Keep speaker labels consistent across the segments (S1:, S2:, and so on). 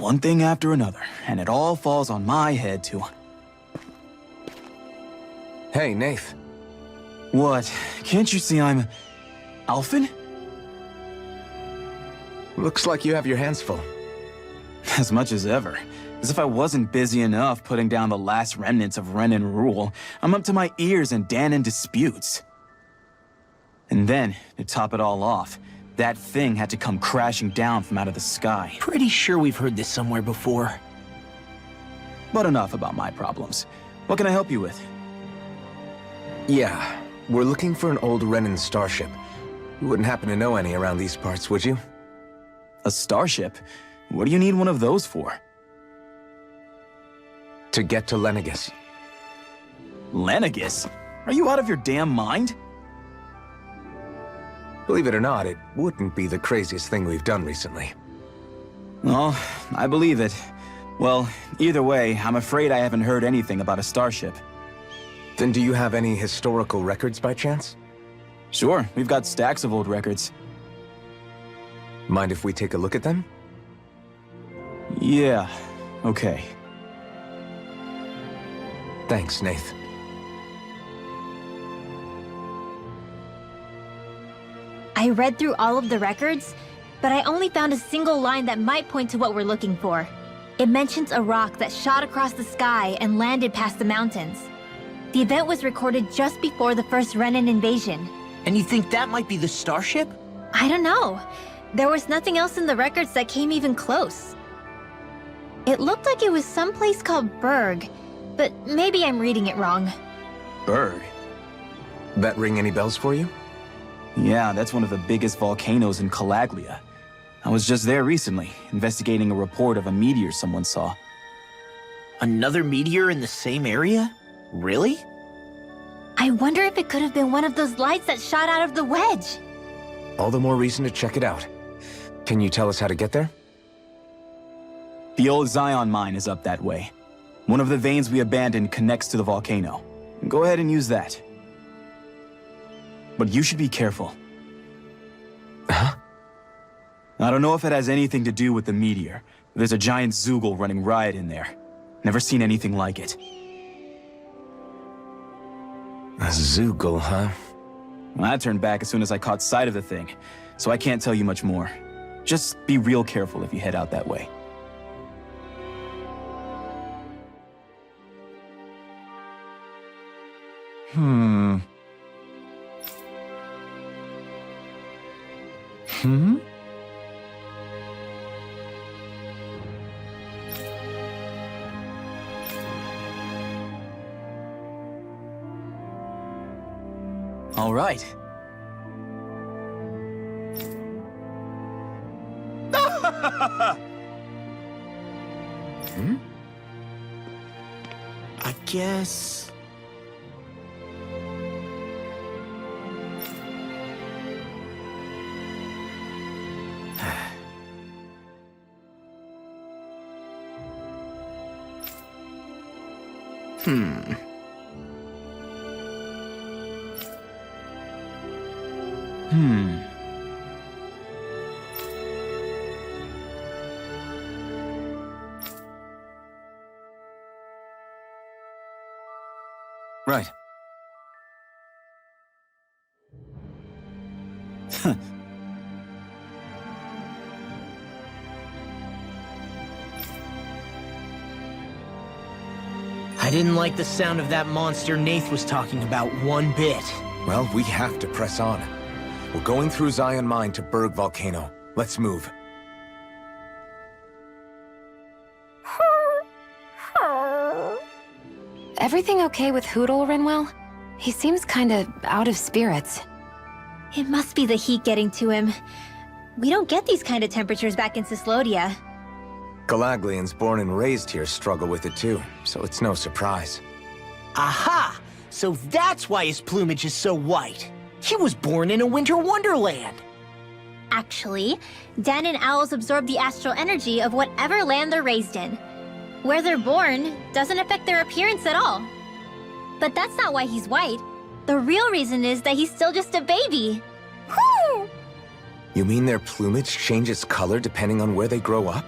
S1: one thing after another, and it all falls on my head to...
S2: Hey, Nath.
S1: What? Can't you see I'm... Alphen?
S2: Looks like you have your hands full.
S1: As much as ever. As if I wasn't busy enough putting down the last remnants of Renan rule, I'm up to my ears in Dahna disputes. And then, to top it all off, that thing had to come crashing down from out of the sky.
S3: Pretty sure we've heard this somewhere before.
S1: But enough about my problems. What can I help you with?
S2: Yeah, we're looking for an old Renan starship. You wouldn't happen to know any around these parts, would you?
S1: A starship? What do you need one of those for?
S2: To get to Lenegis.
S1: Lenegis? Are you out of your damn mind?
S2: Believe it or not, it wouldn't be the craziest thing we've done recently.
S1: Well, I believe it. Well, either way, I'm afraid I haven't heard anything about a starship.
S2: Then do you have any historical records by chance?
S1: Sure, we've got stacks of old records.
S2: Mind if we take a look at them?
S1: Yeah, okay.
S2: Thanks, Nath.
S4: I read through all of the records, but I only found a single line that might point to what we're looking for. It mentions a rock that shot across the sky and landed past the mountains. The event was recorded just before the first Renan invasion.
S3: And you think that might be the Starship?
S4: I don't know. There was nothing else in the records that came even close. It looked like it was someplace called Berg, but maybe I'm reading it wrong.
S1: Berg?
S2: That ring any bells for you?
S1: Yeah, that's one of the biggest volcanoes in Calaglia. I was just there recently, investigating a report of a meteor someone saw.
S3: Another meteor in the same area? Really?
S4: I wonder if it could have been one of those lights that shot out of the wedge.
S2: All the more reason to check it out. Can you tell us how to get there?
S1: The old Zion mine is up that way. One of the veins we abandoned connects to the volcano. Go ahead and use that. But you should be careful.
S2: Huh?
S1: I don't know if it has anything to do with the meteor. There's a giant Zoogle running riot in there. Never seen anything like it.
S2: A Zoogle, huh?
S1: Well, I turned back as soon as I caught sight of the thing, so I can't tell you much more. Just be real careful if you head out that way. Hmm. All right.
S3: I guess...
S1: Right.
S3: I didn't like the sound of that monster Nath was talking about one bit.
S2: Well, we have to press on. We're going through Zion Mine to Berg Volcano. Let's move.
S5: Everything okay with Hootle, Rinwell? He seems kinda out of spirits.
S4: It must be the heat getting to him. We don't get these kind of temperatures back in Cislodia.
S2: Calaglians born and raised here struggle with it too, so it's no surprise.
S3: Aha! So that's why his plumage is so white. He was born in a winter wonderland.
S4: Actually, Dan and owls absorb the astral energy of whatever land they're raised in. Where they're born doesn't affect their appearance at all. But that's not why he's white. The real reason is that he's still just a baby. Whoo!
S2: You mean their plumage changes color depending on where they grow up?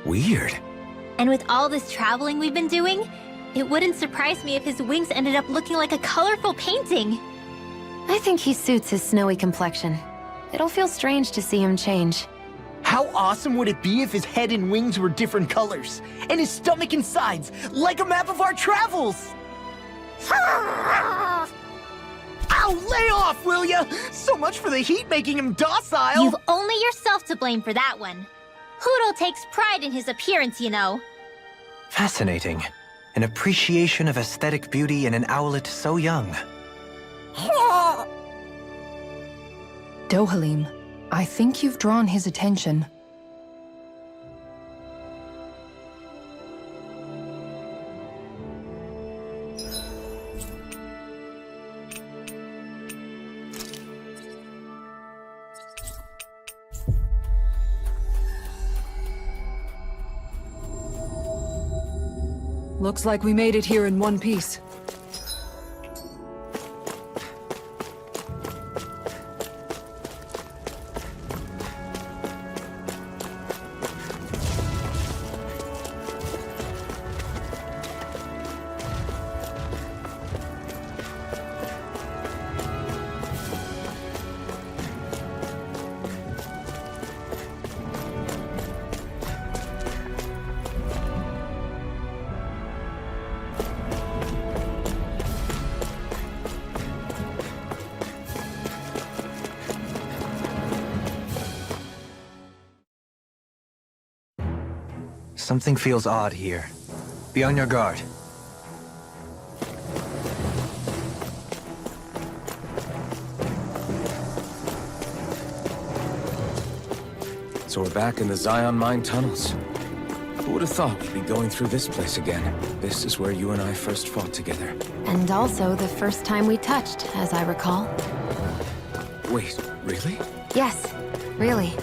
S2: Weird.
S4: And with all this traveling we've been doing, it wouldn't surprise me if his wings ended up looking like a colorful painting.
S5: I think he suits his snowy complexion. It'll feel strange to see him change.
S3: How awesome would it be if his head and wings were different colors? And his stomach and sides, like a map of our travels! Ow, lay off, will ya? So much for the heat making him docile!
S4: You've only yourself to blame for that one. Hootle takes pride in his appearance, you know.
S6: Fascinating. An appreciation of aesthetic beauty in an owlet so young.
S7: Dohalim, I think you've drawn his attention.
S8: Looks like we made it here in one piece.
S6: Something feels odd here. Be on your guard.
S2: So we're back in the Zion Mine tunnels. Who would have thought we'd be going through this place again? This is where you and I first fought together.
S5: And also the first time we touched, as I recall.
S2: Wait, really?
S5: Yes, really.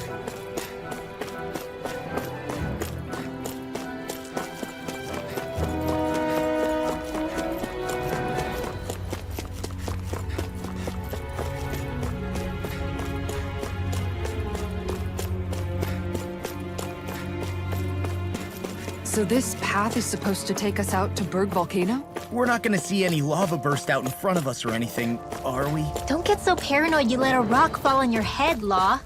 S8: So this path is supposed to take us out to Berg Volcano?
S3: We're not gonna see any lava burst out in front of us or anything, are we?
S4: Don't get so paranoid you let a rock fall on your head, Law.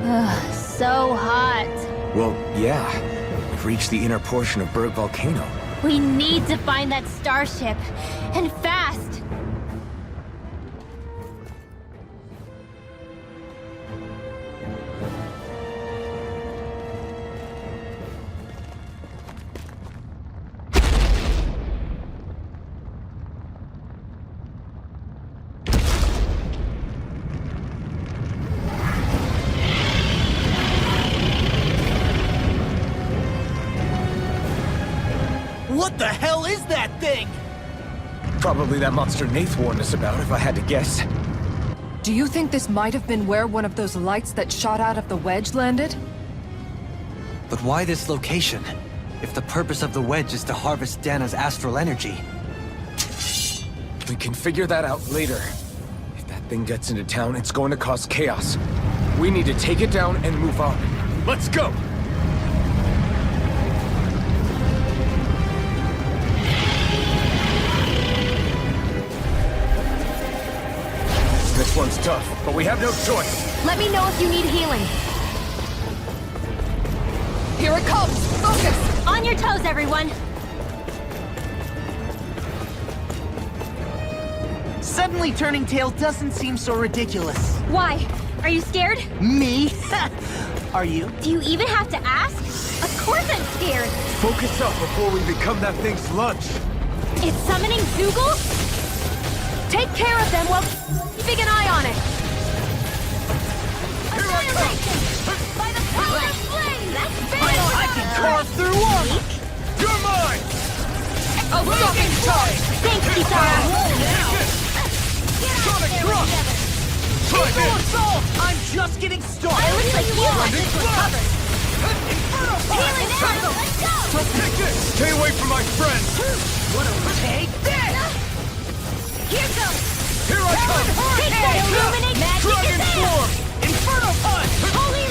S4: Ugh, so hot.
S2: Well, yeah. We've reached the inner portion of Berg Volcano.
S4: We need to find that starship. And fast!
S3: What the hell is that thing?
S2: Probably that monster Nath warned us about, if I had to guess.
S8: Do you think this might have been where one of those lights that shot out of the wedge landed?
S6: But why this location? If the purpose of the wedge is to harvest Dahna's astral energy.
S2: We can figure that out later. If that thing gets into town, it's going to cause chaos. We need to take it down and move on. Let's go! This one's tough, but we have no choice.
S5: Let me know if you need healing.
S8: Here it comes! Focus!
S4: On your toes, everyone!
S3: Suddenly turning tail doesn't seem so ridiculous.
S4: Why? Are you scared?
S3: Me? Are you?
S4: Do you even have to ask? Of course I'm scared!
S2: Focus up before we become that thing's lunch.
S4: It's summoning Dougal?
S5: Take care of them while keeping an eye on it.
S4: Annihilation! By the power of flame!
S3: I can carve through armor!
S2: You're mine!
S8: A fucking charge!
S4: Thanks, Kisara!
S2: Sonic thrust! Try
S3: Eagle
S2: this!
S3: assault! I'm just getting started!
S4: It looks like you want this one covered.
S2: Inferno
S4: Healing
S2: fire!
S4: now! Let's go!
S2: Take this! Stay away from my friends!
S3: Take this!
S4: Here goes!
S2: Here I come!
S4: Take that, illuminate magic
S2: Dragon
S4: is there!
S2: form!
S3: Inferno punch!
S4: Holy...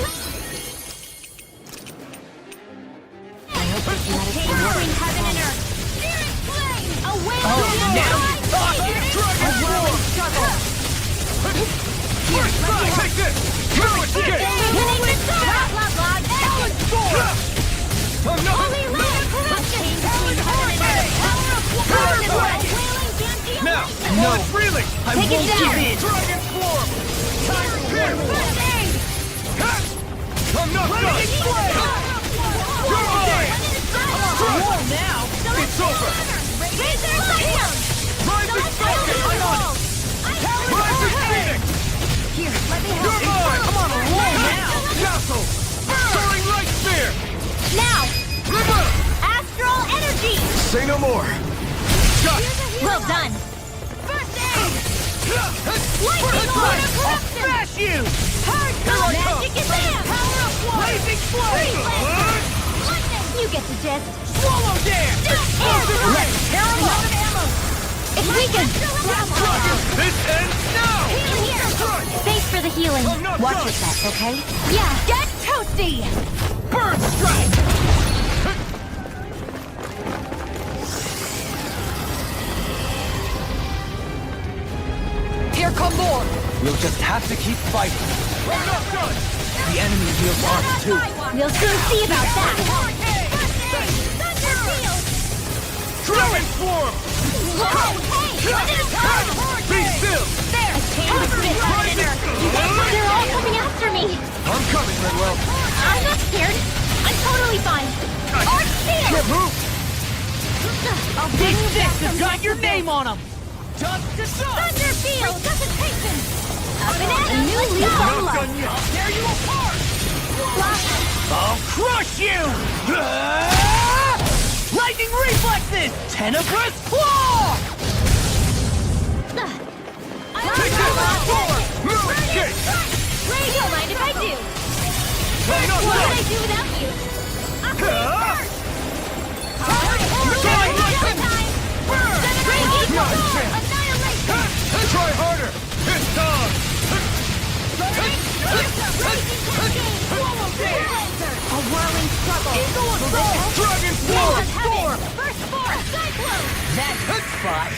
S4: Between heaven and earth. Spirit flame! A whale
S3: Oh, now you're talking!
S2: Dragon form! Take this! Now it's good!
S4: Illuminate the blah, blah, blah.
S2: I'm not...
S4: Holy light of corruption! Between heaven and earth. Power of
S2: Power
S4: wailing
S2: punch!
S4: Gantia
S2: Now!
S4: lightning.
S2: No! It's reeling!
S3: I
S4: Take it
S3: won't
S4: down.
S3: give in!
S2: Dragon form! Here! I'm not done! You're mine!
S3: Whoa, now!
S2: It's over!
S4: Razor Fire!
S2: Rising Falcon! I'm on! Rising Phoenix!
S4: Here, let me
S2: You're
S4: help.
S2: mine!
S3: I'm on a roll now!
S2: Castle! Soaring Light Spear!
S4: Now!
S2: River!
S4: Astral energy!
S2: Say no more! Shot!
S4: Well done! First aid! Lightning order
S3: I'll
S4: corruption!
S3: smash you!
S4: Hardcore magic is there! Power of water!
S3: Blazing flame!
S4: Lightning! You get the gist.
S3: Swallow dance! Let's tear 'em up!
S4: It's weakened!
S2: This ends now!
S4: Healing here! Thanks for the healing.
S2: I'm not
S4: Watch
S2: done.
S4: your steps, okay? Yeah! Get toasty!
S3: Bird strike!
S8: Here come more!
S6: We'll just have to keep fighting.
S2: I'm not done!
S3: The enemy heals arms too.
S4: We'll soon see about that!
S2: Dragon form! Be still!
S4: They're all coming after me!
S2: I'm coming, Redwell.
S4: I'm not scared. I'm totally fine. Arch shield!
S2: Can't move!
S3: These sticks have got your name on them! Just to
S4: Thunder field! Resuscitation! Up and at 'em! New leaf on
S2: Not
S4: life!
S2: done yet!
S3: I'll tear you apart! I'll crush you! Lightning reflexes! Tenebrous claw!
S2: Take this! Forward! Move! Escape!
S4: Ray, don't mind if I do.
S2: I'm not
S4: What would I
S2: done!
S4: do without you?
S2: Try harder! It's time!
S4: A whirling struggle.
S2: Dragon form!
S4: Storm! First force! Cyclone!
S3: That's the spot.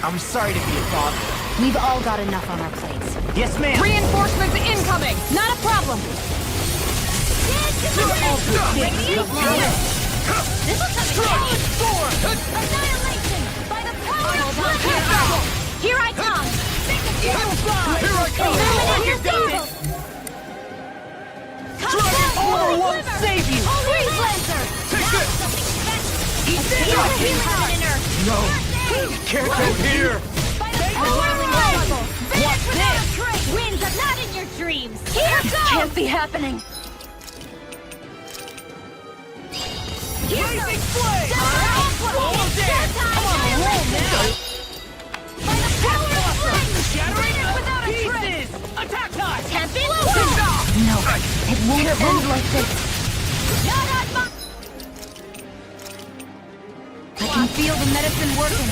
S3: I'm sorry to be a bother.
S4: We've all got enough on our plates.
S3: Yes, ma'am.
S8: Reinforcements incoming!
S4: Not a problem. This will come in Annihilation! By the power of one! Here I come!
S2: Here I come!
S4: Eliminate your evil!
S3: Armor won't save you!
S4: Freeze Lancer!
S2: Take this!
S3: Eat this
S4: Healing
S3: up!
S4: heaven and earth!
S2: No! Can't go here!
S4: By the power of struggle!
S3: What's this?
S4: Winds are not in your dreams! Here goes! Can't be happening!
S3: Blazing flame! Swallow dance! I'm on a roll now!
S4: By the power of flame!
S3: Shattering
S4: Without a trace!
S3: pieces! Attack time!
S4: Tempest! No, it won't end like this. Not on my... I can feel the medicine working.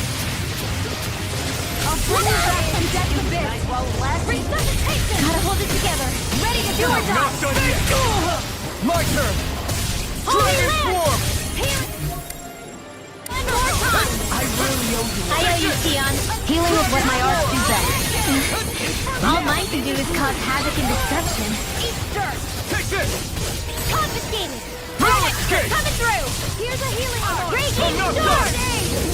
S4: I'll bring you back from death to bits. Resuscitation! Gotta hold it together. Ready to do or die.
S2: Not done yet! My turn! Dragon form!
S4: Here. One more time.
S3: I really owe you.
S4: I owe you, Tion. Healing is what my arts do best. All mine can do is cause havoc and destruction. Eat dirt.
S2: Take this!
S4: Confiscated.
S2: Relic escape!
S4: Coming through. Here's a healing arm. Raging
S2: not
S4: sword.
S2: done.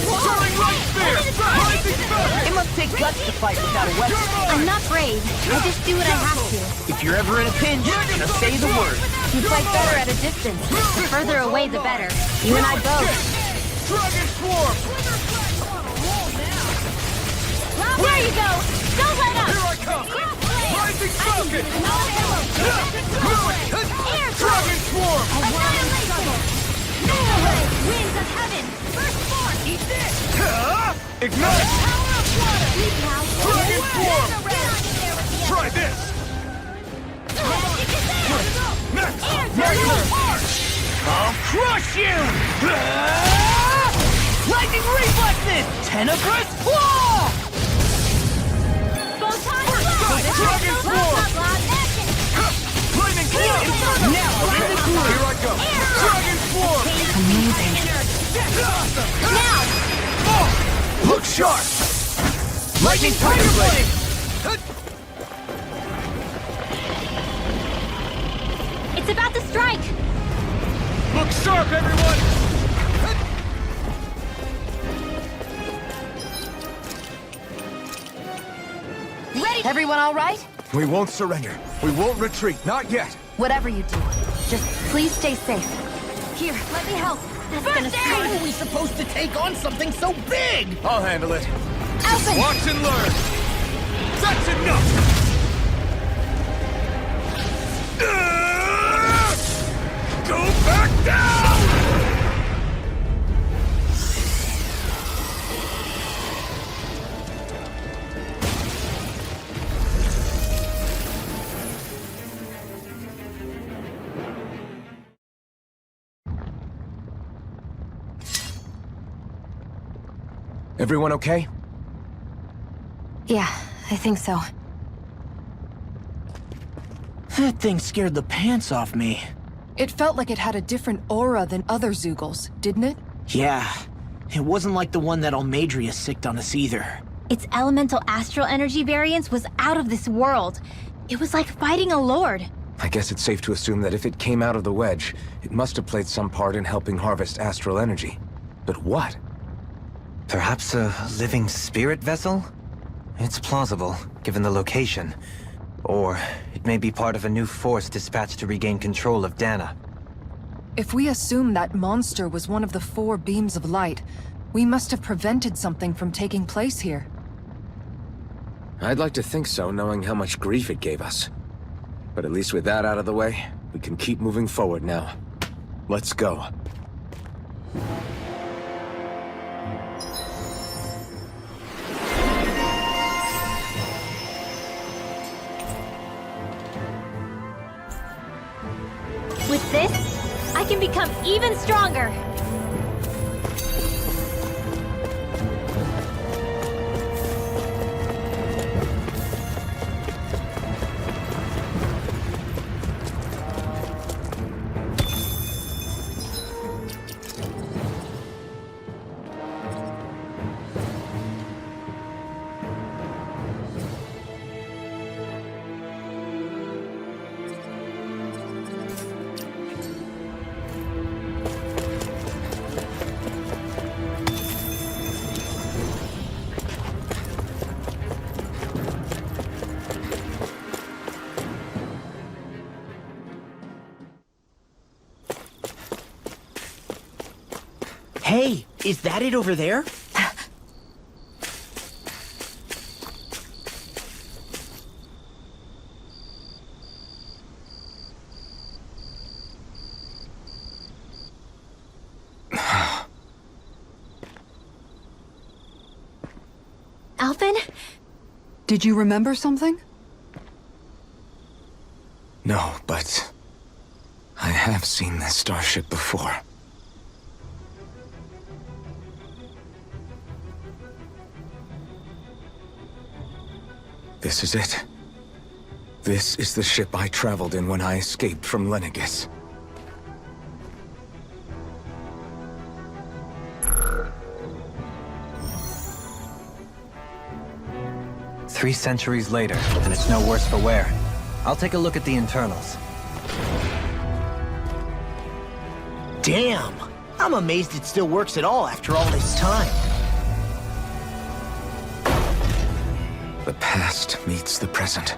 S2: Soaring Light Spear! Rising Falcon!
S3: It must take guts to fight without a weapon.
S4: I'm not brave. I just do what I have to.
S3: If you're ever in a pinch, just say the word.
S4: You fight better at a distance. The further away, the better. You and I both.
S2: Dragon swarm!
S4: There you go. Don't let up.
S2: Here I come! Rising Falcon!
S4: Air
S2: Dragon
S3: form!
S4: Annihilation! Ray, winds of heaven! First form! Eat this!
S2: Ignite!
S4: Power of water! Eat now!
S2: Dragon form! Try this! Next!
S3: I'll crush you! Lightning reflexes! Tenebrous claw!
S2: Dragon form! Lightning form!
S3: Now,
S2: Okay, here I go! Dragon form!
S7: Amazing.
S2: Look sharp! Lightning Tiger Blade!
S4: It's about to strike!
S2: Look sharp, everyone!
S5: Ready? Everyone all right?
S2: We won't surrender. We won't retreat. Not yet.
S5: Whatever you do, just please stay safe. Here, let me help. That's gonna
S3: How
S5: start.
S3: are we supposed to take on something so big?
S2: I'll handle it.
S5: Alphen!
S2: Watch and learn. That's enough! Go back down! Everyone okay?
S5: Yeah, I think so.
S3: That thing scared the pants off me.
S8: It felt like it had a different aura than other Zeugles, didn't it?
S3: Yeah, it wasn't like the one that Almadria sicked on us either.
S4: Its elemental astral energy variance was out of this world. It was like fighting a lord.
S2: I guess it's safe to assume that if it came out of the wedge, it must have played some part in helping harvest astral energy. But what?
S6: Perhaps a living spirit vessel? It's plausible, given the location. Or it may be part of a new force dispatched to regain control of Dahna.
S8: If we assume that monster was one of the 4 beams of light, we must have prevented something from taking place here.
S2: I'd like to think so, knowing how much grief it gave us. But at least with that out of the way, we can keep moving forward now. Let's go.
S4: With this, I can become even stronger.
S3: Hey, is that it over there?
S4: Alphen?
S8: Did you remember something?
S2: No, but I have seen this starship before. This is it. This is the ship I traveled in when I escaped from Lenegis.
S6: Three centuries later, and it's no worse for wear. I'll take a look at the internals.
S3: Damn! I'm amazed it still works at all after all this time.
S2: The past meets the present.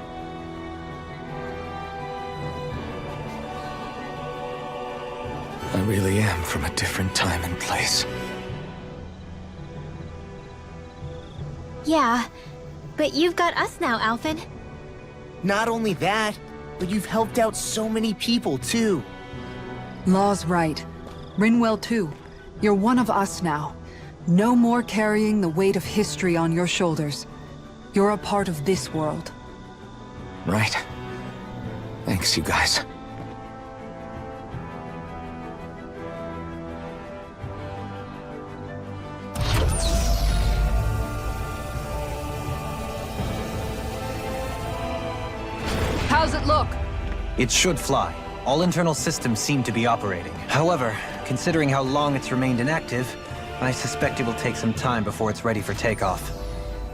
S2: I really am from a different time and place.
S4: Yeah, but you've got us now, Alphen.
S3: Not only that, but you've helped out so many people, too.
S8: Law's right. Rinwell too. You're one of us now. No more carrying the weight of history on your shoulders. You're a part of this world.
S2: Right. Thanks, you guys.
S8: How's it look?
S6: It should fly. All internal systems seem to be operating. However, considering how long it's remained inactive, I suspect it will take some time before it's ready for takeoff.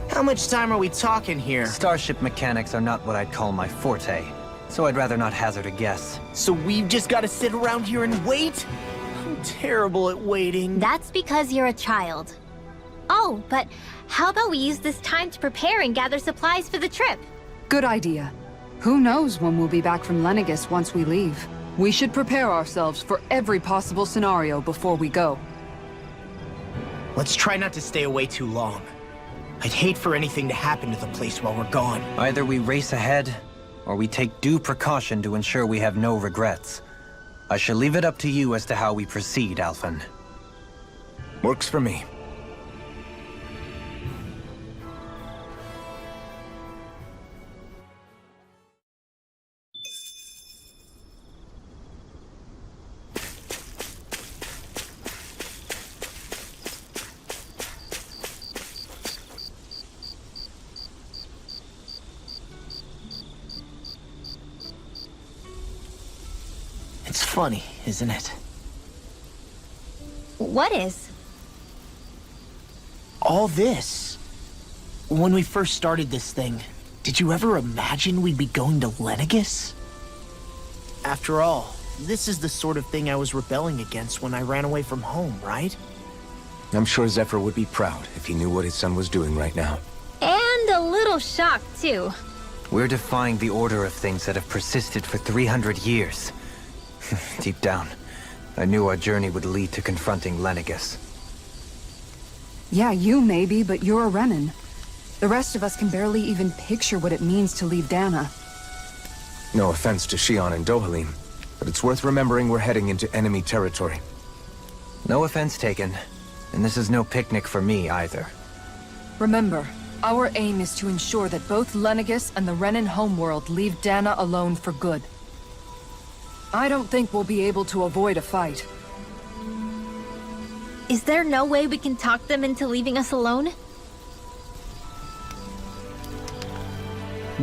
S3: How much time are we talking here?
S6: Starship mechanics are not what I'd call my forte, so I'd rather not hazard a guess.
S3: So we've just gotta sit around here and wait? I'm terrible at waiting.
S4: That's because you're a child. Oh, but how about we use this time to prepare and gather supplies for the trip?
S8: Good idea. Who knows when we'll be back from Lenegis once we leave? We should prepare ourselves for every possible scenario before we go.
S3: Let's try not to stay away too long. I'd hate for anything to happen to the place while we're gone.
S6: Either we race ahead, or we take due precaution to ensure we have no regrets. I shall leave it up to you as to how we proceed, Alphen.
S2: Works for me.
S3: It's funny, isn't it?
S4: What is?
S3: All this. When we first started this thing, did you ever imagine we'd be going to Lenegis? After all, this is the sort of thing I was rebelling against when I ran away from home, right?
S2: I'm sure Zephyr would be proud if he knew what his son was doing right now.
S4: And a little shocked, too.
S6: We're defying the order of things that have persisted for 300 years. Deep down, I knew our journey would lead to confronting Lenegis.
S8: Yeah, you maybe, but you're a Renan. The rest of us can barely even picture what it means to leave Dahna.
S2: No offense to Xion and Dohalim, but it's worth remembering we're heading into enemy territory.
S6: No offense taken, and this is no picnic for me either.
S8: Remember, our aim is to ensure that both Lenegis and the Renan homeworld leave Dahna alone for good. I don't think we'll be able to avoid a fight.
S4: Is there no way we can talk them into leaving us alone?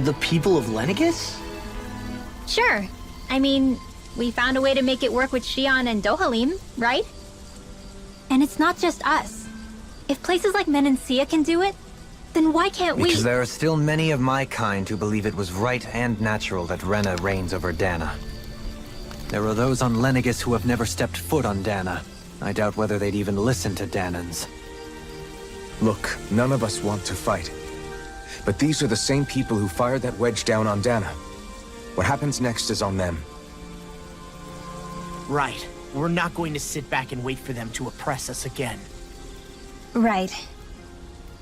S3: The people of Lenegis?
S4: Sure. I mean, we found a way to make it work with Xion and Dohalim, right? And it's not just us. If places like Menancia can do it, then why can't we?
S6: Because there are still many of my kind who believe it was right and natural that Rena reigns over Dahna. There are those on Lenegis who have never stepped foot on Dahna. I doubt whether they'd even listen to Dahnans.
S2: Look, none of us want to fight. But these are the same people who fired that wedge down on Dahna. What happens next is on them.
S3: Right. We're not going to sit back and wait for them to oppress us again.
S4: Right.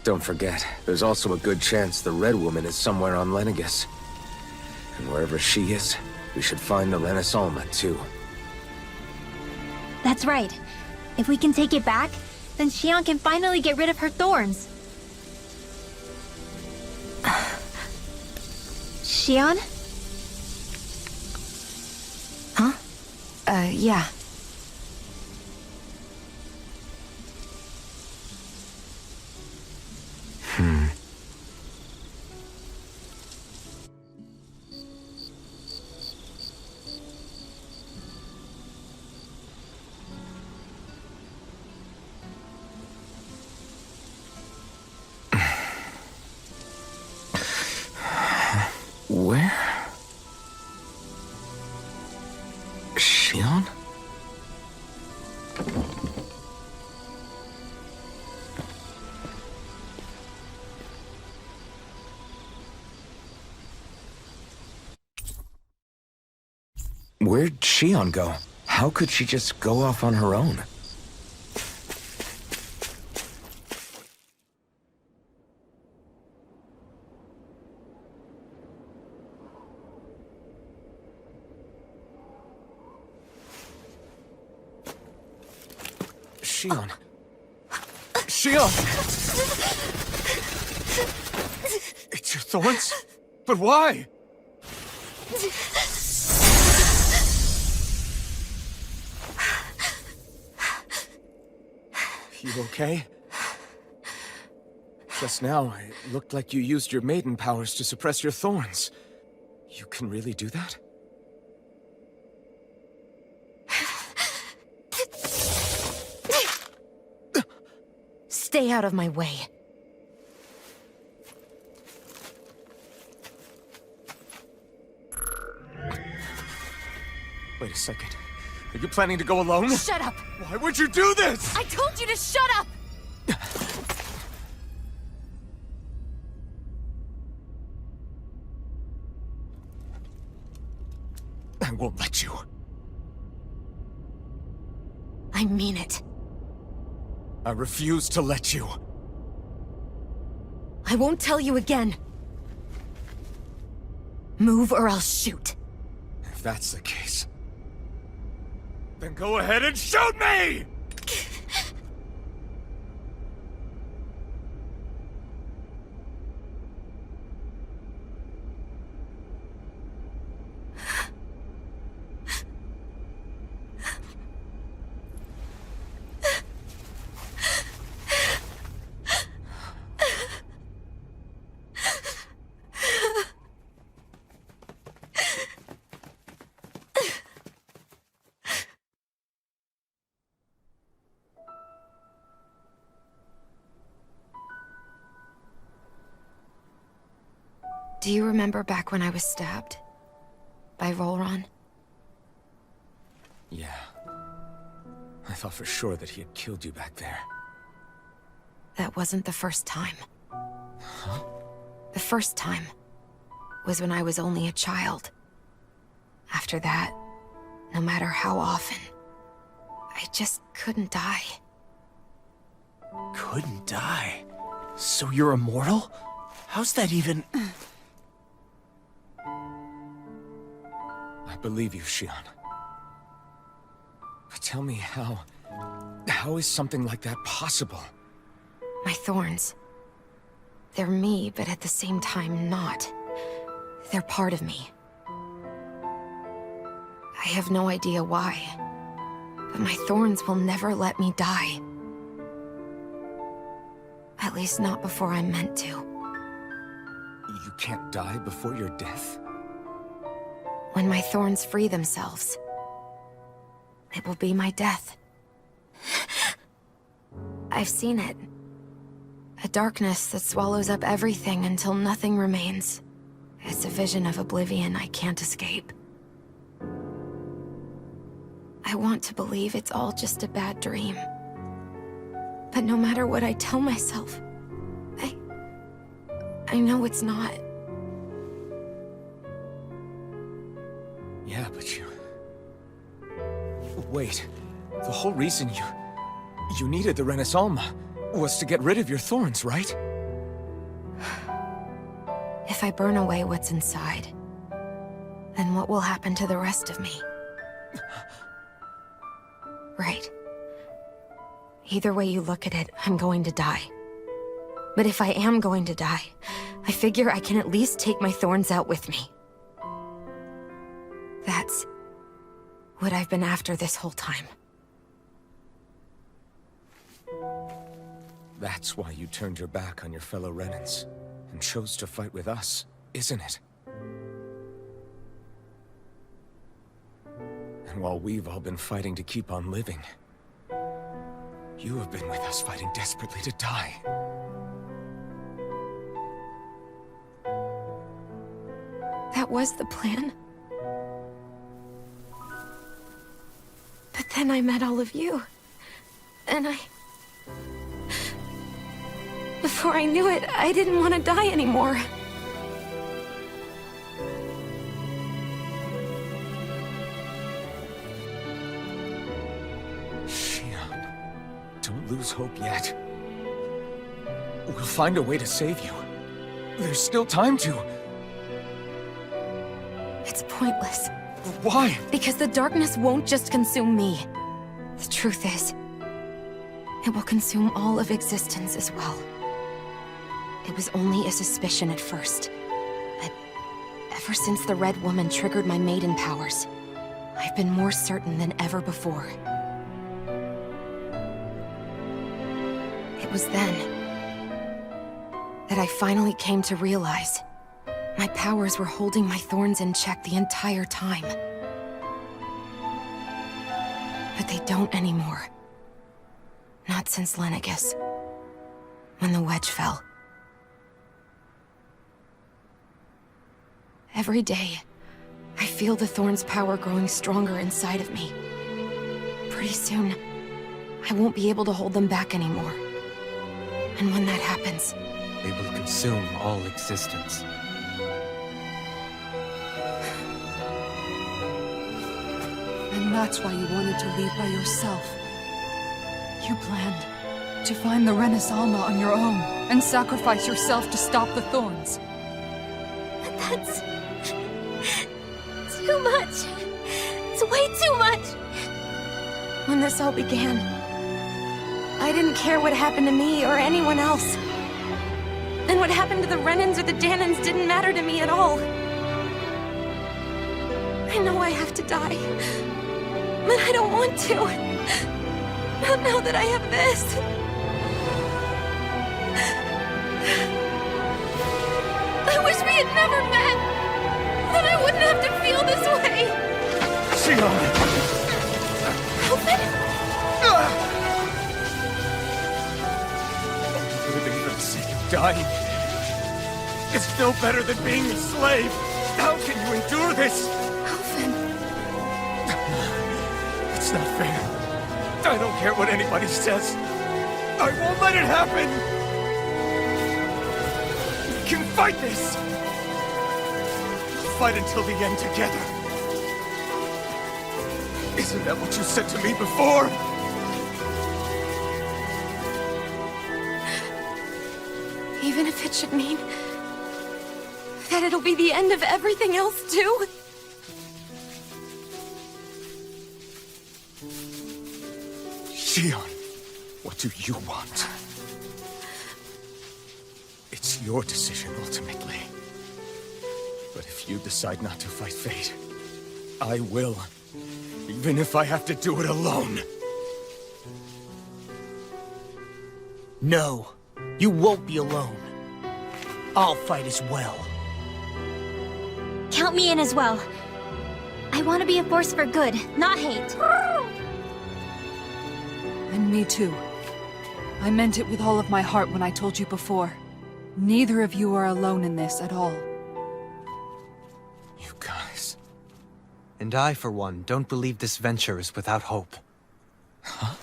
S2: Don't forget, there's also a good chance the Red Woman is somewhere on Lenegis. And wherever she is, we should find the Renaissance too.
S4: That's right. If we can take it back, then Xion can finally get rid of her thorns. Xion?
S5: Huh? Yeah.
S2: Where? Xion? Where'd Xion go? How could she just go off on her own? Shion. Shion! It's your thorns? But why? You okay? Just now, it looked like you used your maiden powers to suppress your thorns. You can really do that?
S5: Stay out of my way.
S2: Wait a second. Are you planning to go alone?
S5: Shut up!
S2: Why would you do this?
S5: I told you to shut up!
S2: I won't let you.
S5: I mean it.
S2: I refuse to let you.
S5: I won't tell you again. Move or I'll shoot.
S2: If that's the case, then go ahead and shoot me!
S5: Do you remember back when I was stabbed? By Volron?
S2: Yeah. I thought for sure that he had killed you back there.
S5: That wasn't the first time. The first time was when I was only a child. After that, no matter how often, I just couldn't die.
S3: Couldn't die? So you're immortal? How's that even...
S2: I believe you, Shion. But tell me how is something like that possible?
S5: My thorns. They're me, but at the same time not. They're part of me. I have no idea why, but my thorns will never let me die. At least not before I'm meant to.
S2: You can't die before your death?
S5: When my thorns free themselves, it will be my death. I've seen it. A darkness that swallows up everything until nothing remains. It's a vision of oblivion I can't escape. I want to believe it's all just a bad dream. But no matter what I tell myself, I know it's not.
S2: Yeah, but you... Wait. The whole reason you needed the Renaissance was to get rid of your thorns, right?
S5: If I burn away what's inside, then what will happen to the rest of me? Right. Either way you look at it, I'm going to die. But if I am going to die, I figure I can at least take my thorns out with me. That's what I've been after this whole time.
S2: That's why you turned your back on your fellow Renans and chose to fight with us, isn't it? And while we've all been fighting to keep on living, you have been with us fighting desperately to die.
S5: That was the plan. But then I met all of you. And before I knew it, I didn't want to die anymore.
S2: Shion, don't lose hope yet. We'll find a way to save you. There's still time to.
S5: It's pointless.
S2: Why?
S5: Because the darkness won't just consume me. The truth is, It will consume all of existence as well. It was only a suspicion at first, but ever since the Red Woman triggered my maiden powers, I've been more certain than ever before. It was then that I finally came to realize my powers were holding my thorns in check the entire time. But they don't anymore. Not since Lenegis, when the wedge fell. Every day, I feel the thorn's power growing stronger inside of me. Pretty soon, I won't be able to hold them back anymore. And when that happens,
S6: They will consume all existence.
S8: And that's why you wanted to leave by yourself. You planned to find the Renaissance on your own and sacrifice yourself to stop the thorns.
S4: But that's... too much. It's way too much.
S5: when this all began, I didn't care what happened to me or anyone else. And what happened to the Renans or the Dahnans didn't matter to me at all. I know I have to die, but I don't want to. Not now that I have this. I wish we had never met. Then I wouldn't have to feel this way. Alphen?
S2: Living for the sake of dying is no better than being a slave. How can you endure this?
S5: Alphen.
S2: It's not fair. I don't care what anybody says. I won't let it happen. We can fight this. Fight until the end together. Isn't that what you said to me before?
S5: Even if it should mean that it'll be the end of everything else, too?
S2: Shion, what do you want? It's your decision, ultimately. But if you decide not to fight fate, I will. Even if I have to do it alone.
S3: No, you won't be alone. I'll fight as well.
S4: Count me in as well. I want to be a force for good, not hate.
S8: And me too. I meant it with all of my heart when I told you before. Neither of you are alone in this at all.
S2: You guys...
S6: And I, for one, don't believe this venture is without hope.
S2: Huh?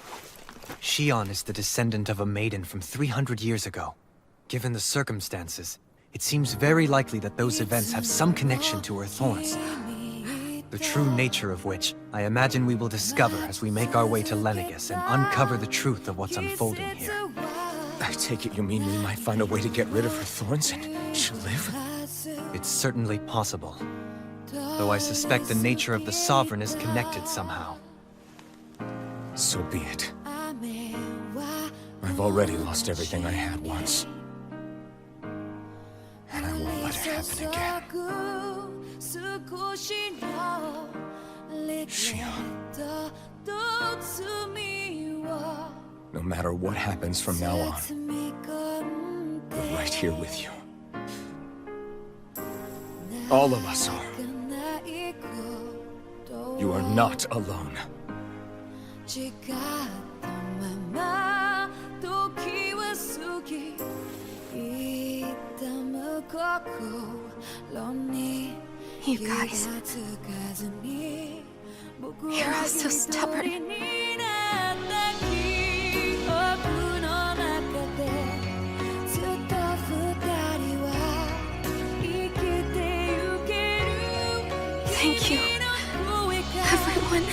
S6: Shion is the descendant of a maiden from 300 years ago. Given the circumstances, it seems very likely that those events have some connection to her thorns. The true nature of which, I imagine we will discover as we make our way to Lenegis and uncover the truth of what's unfolding here.
S2: I take it you mean we might find a way to get rid of her thorns and she'll live?
S6: It's certainly possible. Though I suspect the nature of the Sovereign is connected somehow.
S2: So be it. I've already lost everything I had once. And I won't let it happen again. Shion. No matter what happens from now on, we're right here with you. All of us are. You are not alone.
S5: You guys... You're all so stubborn. Thank you, everyone.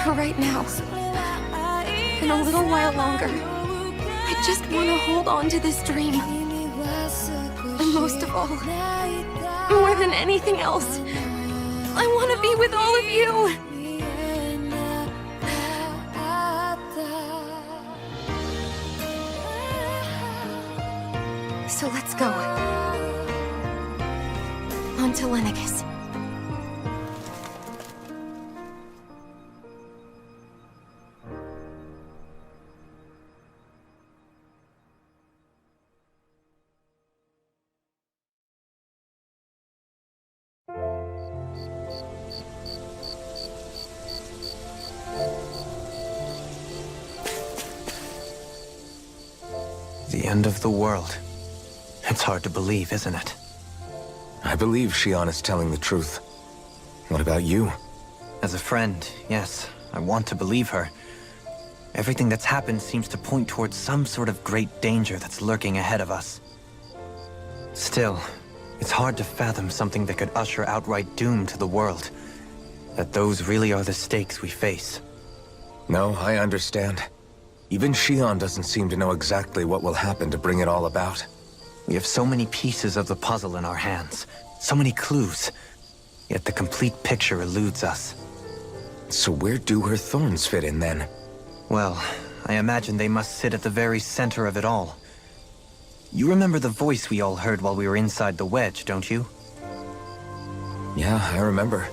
S5: For right now, and a little while longer, I just want to hold on to this dream. And most of all, more than anything else, I want to be with all of you. Let's go. On to Lenegis.
S6: The end of the world. It's hard to believe, isn't it?
S2: I believe Shion is telling the truth. What about you?
S6: As a friend, yes, I want to believe her. Everything that's happened seems to point towards some sort of great danger that's lurking ahead of us. Still, it's hard to fathom something that could usher outright doom to the world. That those really are the stakes we face.
S2: No, I understand. Even Shion doesn't seem to know exactly what will happen to bring it all about.
S6: We have so many pieces of the puzzle in our hands, so many clues, yet the complete picture eludes us.
S2: So where do her thorns fit in then?
S6: Well, I imagine they must sit at the very center of it all. You remember the voice we all heard while we were inside the wedge, don't you?
S2: Yeah, I remember.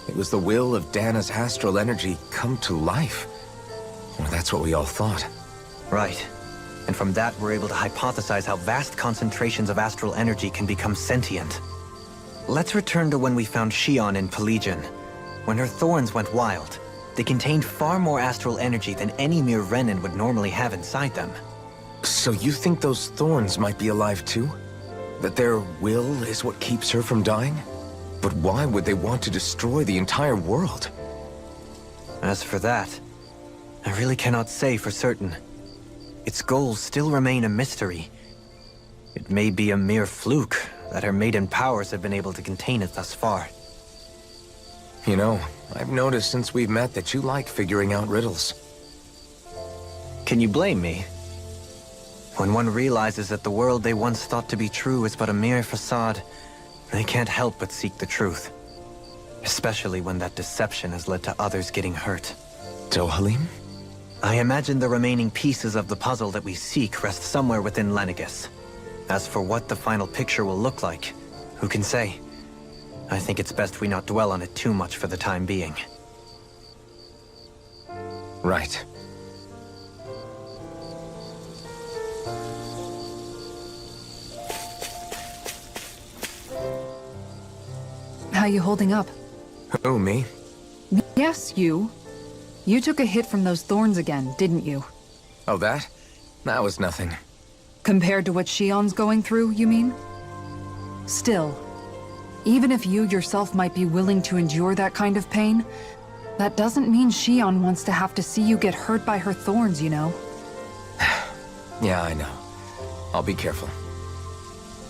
S2: It was the will of Dahna's astral energy come to life. Well, that's what we all thought.
S6: Right. And from that, we're able to hypothesize how vast concentrations of astral energy can become sentient. Let's return to when we found Shion in Pelagian. When her thorns went wild, they contained far more astral energy than any mere Renin would normally have inside them.
S2: So you think those thorns might be alive too? That their will is what keeps her from dying? But why would they want to destroy the entire world?
S6: As for that, I really cannot say for certain. Its goals still remain a mystery. It may be a mere fluke that her maiden powers have been able to contain it thus far.
S2: You know, I've noticed since we've met that you like figuring out riddles.
S6: Can you blame me? When one realizes that the world they once thought to be true is but a mere facade, they can't help but seek the truth. Especially when that deception has led to others getting hurt.
S2: Dohalim?
S6: I imagine the remaining pieces of the puzzle that we seek rest somewhere within Lenegis. As for what the final picture will look like, who can say? I think it's best we not dwell on it too much for the time being.
S2: Right.
S8: How you holding up?
S2: Oh, me?
S8: Yes, you. You took a hit from those thorns again, didn't you?
S2: Oh, that? That was nothing.
S8: Compared to what Shion's going through, you mean? Still, even if you yourself might be willing to endure that kind of pain, that doesn't mean Shion wants to have to see you get hurt by her thorns, you know?
S2: Yeah, I know. I'll be careful.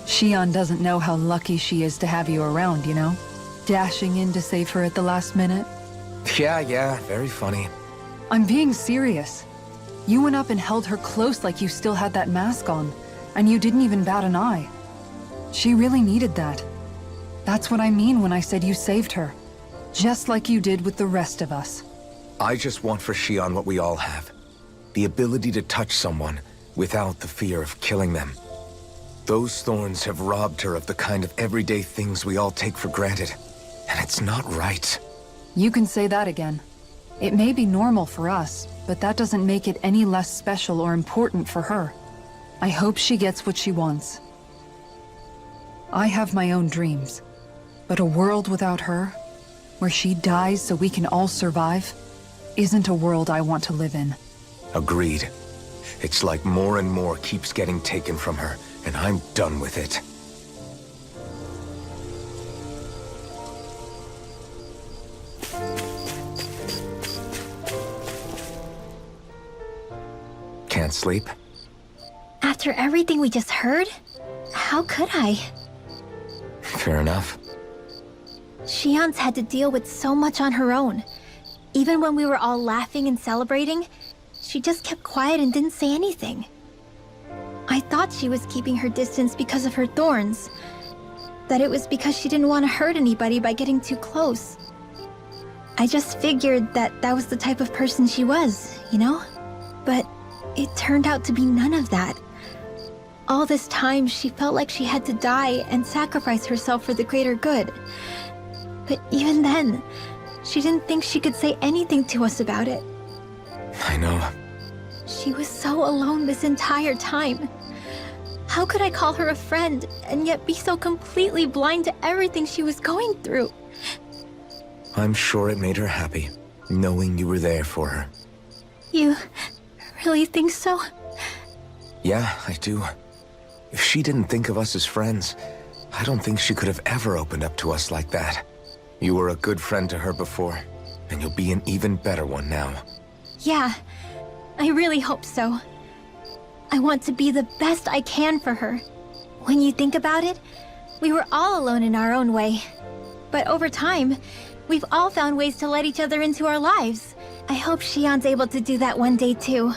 S8: Shion doesn't know how lucky she is to have you around, you know? Dashing in to save her at the last minute.
S2: Yeah, very funny.
S8: I'm being serious. You went up and held her close like you still had that mask on, and you didn't even bat an eye. She really needed that. That's what I mean when I said you saved her. Just like you did with the rest of us.
S2: I just want for Shion what we all have. The ability to touch someone without the fear of killing them. Those thorns have robbed her of the kind of everyday things we all take for granted. And it's not right.
S8: You can say that again. It may be normal for us, but that doesn't make it any less special or important for her. I hope she gets what she wants. I have my own dreams, but a world without her, where she dies so we can all survive, isn't a world I want to live in.
S2: Agreed. It's like more and more keeps getting taken from her, and I'm done with it. Can't sleep?
S4: After everything we just heard? How could I?
S2: Fair enough.
S4: Shion's had to deal with so much on her own. Even when we were all laughing and celebrating, she just kept quiet and didn't say anything. I thought she was keeping her distance because of her thorns. That it was because she didn't want to hurt anybody by getting too close. I just figured that that was the type of person she was, you know? But it turned out to be none of that. All this time, she felt like she had to die and sacrifice herself for the greater good. But even then, she didn't think she could say anything to us about it.
S2: I know.
S4: She was so alone this entire time. How could I call her a friend and yet be so completely blind to everything she was going through?
S2: I'm sure it made her happy, knowing you were there for her.
S4: You really think so?
S2: Yeah, I do. If she didn't think of us as friends, I don't think she could have ever opened up to us like that. You were a good friend to her before, and you'll be an even better one now.
S4: Yeah, I really hope so. I want to be the best I can for her. When you think about it, we were all alone in our own way. But over time, we've all found ways to let each other into our lives. I hope Shion's able to do that one day too.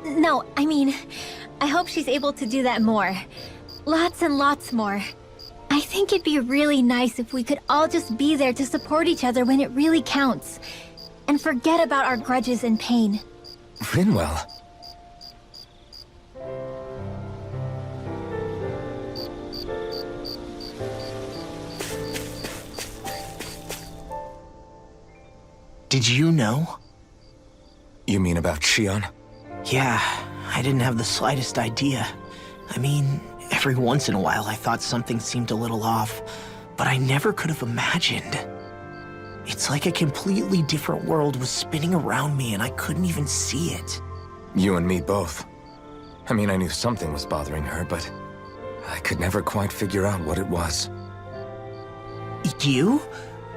S4: No, I mean, I hope she's able to do that more. Lots and lots more. I think it'd be really nice if we could all just be there to support each other when it really counts. And forget about our grudges and pain.
S2: Rinwell.
S3: Did you know?
S2: You mean about Shion?
S3: Yeah, I didn't have the slightest idea. I mean, every once in a while I thought something seemed a little off, but I never could have imagined. It's like a completely different world was spinning around me and I couldn't even see it.
S2: You and me both. I mean, I knew something was bothering her, but I could never quite figure out what it was.
S3: You?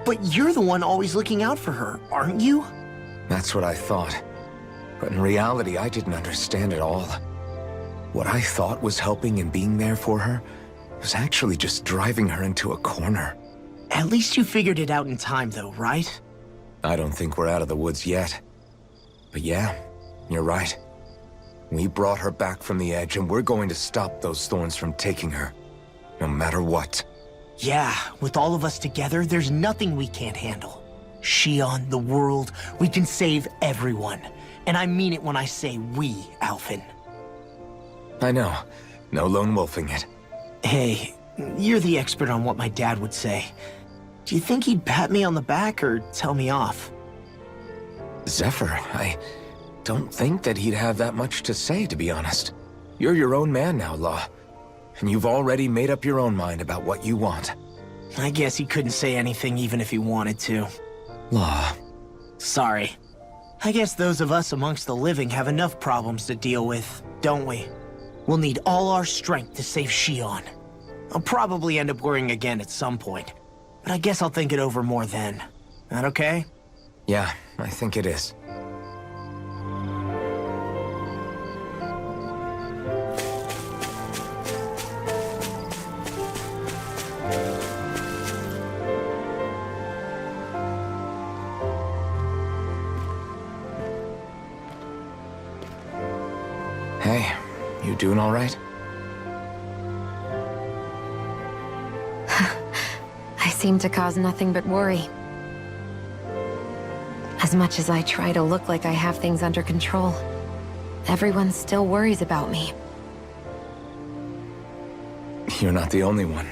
S3: But you're the one always looking out for her, aren't you?
S2: That's what I thought. But in reality, I didn't understand it all. What I thought was helping and being there for her was actually just driving her into a corner.
S3: At least you figured it out in time, though, right?
S2: I don't think we're out of the woods yet. But yeah, you're right. We brought her back from the edge, and we're going to stop those thorns from taking her. No matter what.
S3: Yeah, with all of us together, there's nothing we can't handle. Shion, the world, we can save everyone. And I mean it when I say we, Alphen.
S2: I know. No lone wolfing it.
S3: Hey, you're the expert on what my dad would say. Do you think he'd pat me on the back or tell me off?
S2: Zephyr, I don't think that he'd have that much to say, to be honest. You're your own man now, Law. And you've already made up your own mind about what you want.
S3: I guess he couldn't say anything even if he wanted to.
S2: Law.
S3: Sorry. I guess those of us amongst the living have enough problems to deal with, don't we? We'll need all our strength to save Shion. I'll probably end up worrying again at some point, but I guess I'll think it over more then. That okay?
S2: Yeah, I think it is. Hey, you doing all right?
S5: I seem to cause nothing but worry. As much as I try to look like I have things under control, everyone still worries about me.
S2: You're not the only one.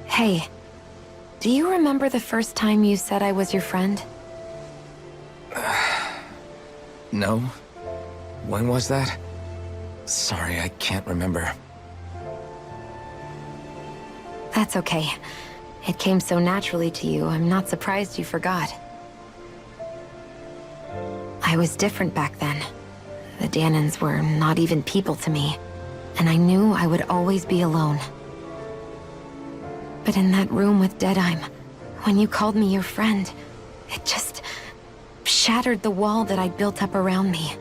S5: Hey, do you remember the first time you said I was your friend?
S2: No? When was that? Sorry, I can't remember.
S5: That's okay. It came so naturally to you, I'm not surprised you forgot. I was different back then. The Dahnans were not even people to me, and I knew I would always be alone. But in that room with Deadime, when you called me your friend, it just shattered the wall that I'd built up around me.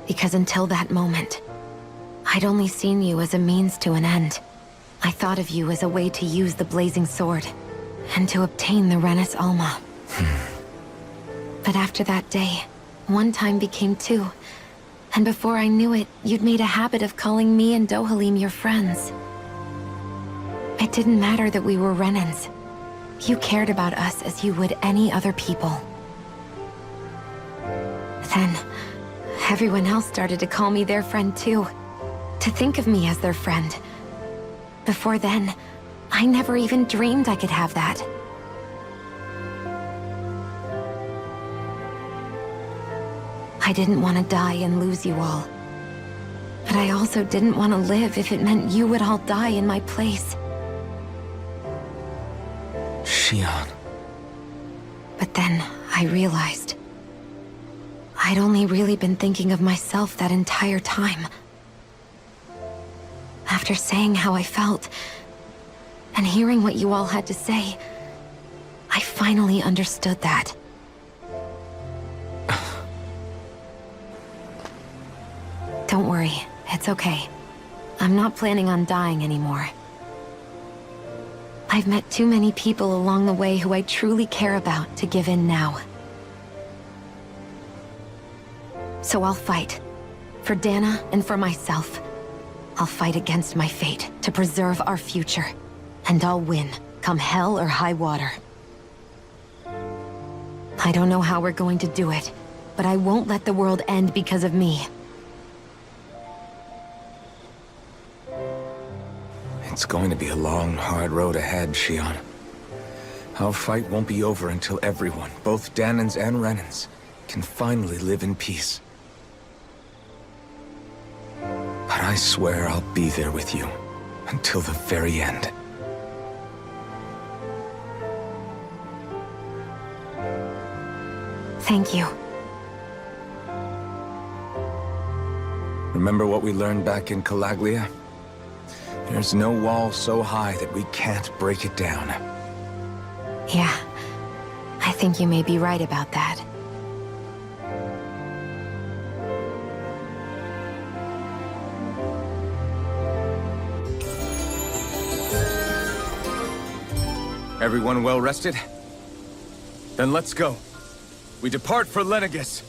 S5: Because until that moment, I'd only seen you as a means to an end. I thought of you as a way to use the blazing sword, and to obtain the Renis Alma. But after that day, one time became two, and before I knew it, you'd made a habit of calling me and Dohalim your friends. It didn't matter that we were Renans. You cared about us as you would any other people. Then, everyone else started to call me their friend too. To think of me as their friend. Before then, I never even dreamed I could have that. I didn't want to die and lose you all. But I also didn't want to live if it meant you would all die in my place.
S2: Shion.
S5: But then, I realized I'd only really been thinking of myself that entire time. After saying how I felt, and hearing what you all had to say, I finally understood that. Don't worry, it's okay. I'm not planning on dying anymore. I've met too many people along the way who I truly care about to give in now. So I'll fight. For Dahna and for myself. I'll fight against my fate to preserve our future. And I'll win, come hell or high water. I don't know how we're going to do it, but I won't let the world end because of me.
S2: It's going to be a long, hard road ahead, Shion. Our fight won't be over until everyone, both Dahnans and Renans, can finally live in peace. But I swear I'll be there with you, until the very end.
S5: Thank you.
S2: Remember what we learned back in Calaglia? There's no wall so high that we can't break it down.
S5: Yeah, I think you may be right about that.
S2: Everyone well rested? Then let's go. We depart for Lenegis.